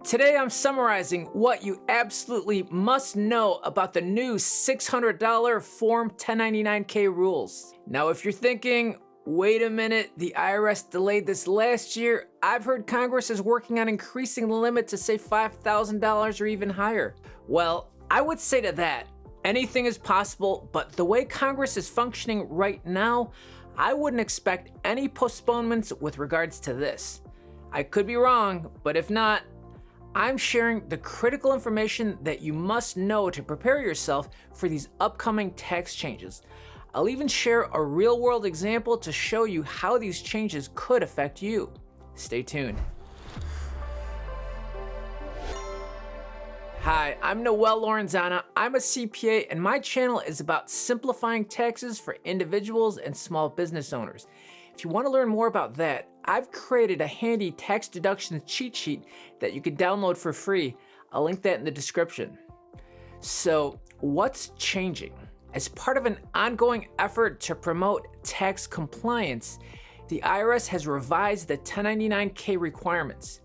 Today I'm summarizing what you absolutely must know about the new $600 Form 1099-K rules. Now if you're thinking, wait a minute, the IRS delayed this last year, I've heard Congress is working on increasing the limit to say $5,000 or even higher. Well, I would say to that, anything is possible, but the way Congress is functioning right now, I wouldn't expect any postponements with regards to this. I could be wrong, but if not, I'm sharing the critical information that you must know to prepare yourself for these upcoming tax changes. I'll even share a real-world example to show you how these changes could affect you. Stay tuned. Hi, I'm Noel Lorenzana. I'm a CPA and my channel is about simplifying taxes for individuals and small business owners. If you want to learn more about that, I've created a handy tax deductions cheat sheet that you can download for free. I'll link that in the description. So, what's changing? As part of an ongoing effort to promote tax compliance, the IRS has revised the 1099-K requirements.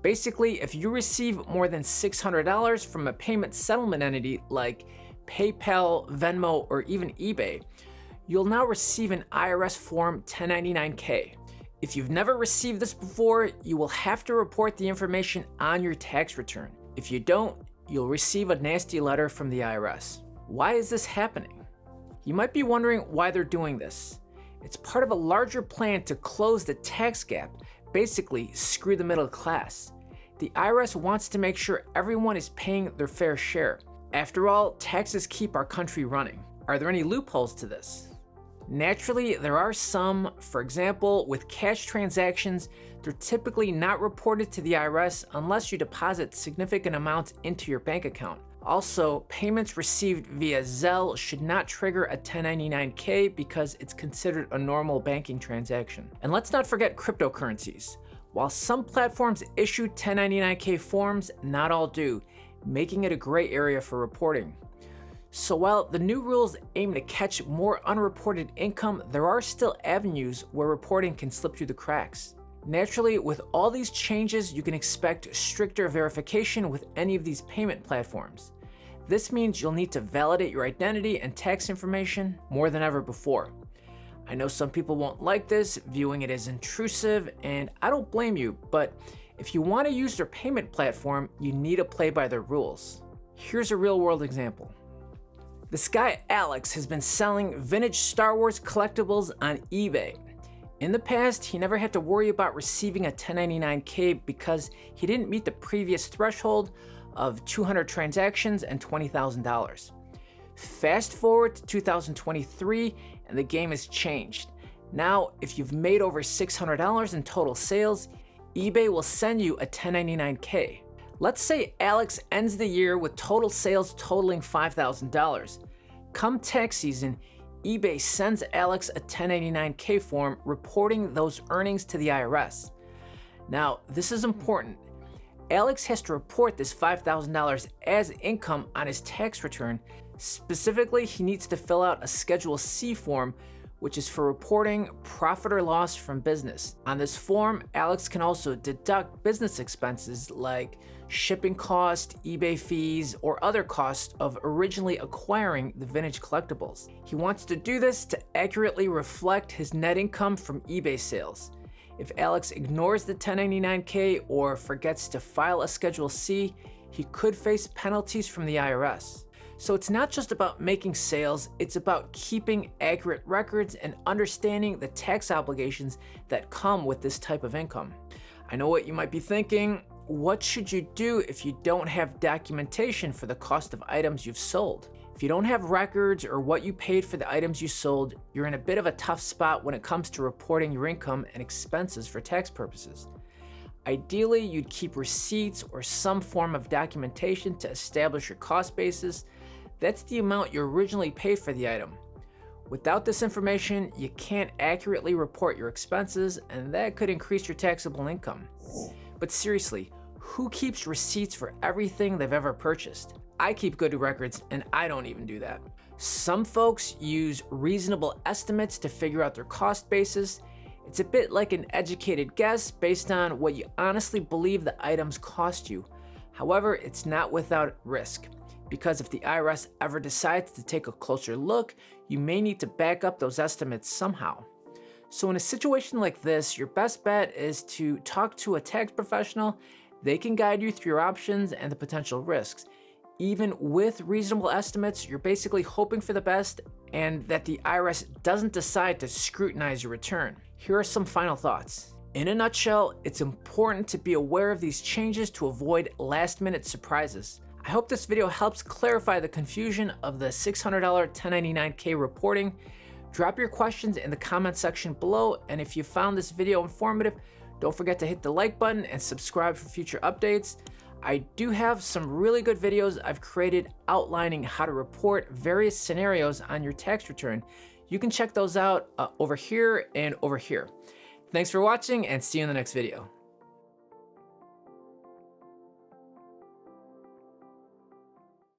Basically, if you receive more than $600 from a payment settlement entity like PayPal, Venmo, or even eBay, you'll now receive an IRS Form 1099-K. If you've never received this before, you will have to report the information on your tax return. If you don't, you'll receive a nasty letter from the IRS. Why is this happening? You might be wondering why they're doing this. It's part of a larger plan to close the tax gap, basically screw the middle class. The IRS wants to make sure everyone is paying their fair share. After all, taxes keep our country running. Are there any loopholes to this? Naturally, there are some. For example, with cash transactions, they're typically not reported to the IRS unless you deposit significant amounts into your bank account. Also, payments received via Zelle should not trigger a 1099-K because it's considered a normal banking transaction. And let's not forget cryptocurrencies. While some platforms issue 1099-K forms, not all do, making it a gray area for reporting. So while the new rules aim to catch more unreported income, there are still avenues where reporting can slip through the cracks. Naturally, with all these changes, you can expect stricter verification with any of these payment platforms. This means you'll need to validate your identity and tax information more than ever before. I know some people won't like this, viewing it as intrusive, and I don't blame you, but if you want to use their payment platform, you need to play by their rules. Here's a real-world example. This guy Alex has been selling vintage Star Wars collectibles on eBay. In the past, he never had to worry about receiving a 1099-K because he didn't meet the previous threshold of 200 transactions and $20,000. Fast forward to 2023 and the game has changed. Now, if you've made over $600 in total sales, eBay will send you a 1099-K. Let's say Alex ends the year with total sales totaling $5,000. Come tax season, eBay sends Alex a 1099-K form reporting those earnings to the IRS. Now, this is important. Alex has to report this $5,000 as income on his tax return. Specifically, he needs to fill out a Schedule C form, which is for reporting profit or loss from business. On this form, Alex can also deduct business expenses like shipping costs, eBay fees, or other costs of originally acquiring the vintage collectibles. He wants to do this to accurately reflect his net income from eBay sales. If Alex ignores the 1099-K or forgets to file a Schedule C, he could face penalties from the IRS. So it's not just about making sales, it's about keeping accurate records and understanding the tax obligations that come with this type of income. I know what you might be thinking. What should you do if you don't have documentation for the cost of items you've sold? If you don't have records or what you paid for the items you sold, you're in a bit of a tough spot when it comes to reporting your income and expenses for tax purposes. Ideally, you'd keep receipts or some form of documentation to establish your cost basis. That's the amount you originally paid for the item. Without this information, you can't accurately report your expenses, and that could increase your taxable income. But seriously, who keeps receipts for everything they've ever purchased? I keep good records, and I don't even do that. Some folks use reasonable estimates to figure out their cost basis. It's a bit like an educated guess based on what you honestly believe the items cost you. However, it's not without risk, because if the IRS ever decides to take a closer look, you may need to back up those estimates somehow. So in a situation like this, your best bet is to talk to a tax professional. They can guide you through your options and the potential risks. Even with reasonable estimates, you're basically hoping for the best and that the IRS doesn't decide to scrutinize your return. Here are some final thoughts. In a nutshell, it's important to be aware of these changes to avoid last-minute surprises. I hope this video helps clarify the confusion of the $600 1099-K reporting. Drop your questions in the comment section below, and if you found this video informative, don't forget to hit the like button and subscribe for future updates. I do have some really good videos I've created outlining how to report various scenarios on your tax return. You can check those out over here and over here. Thanks for watching, and see you in the next video.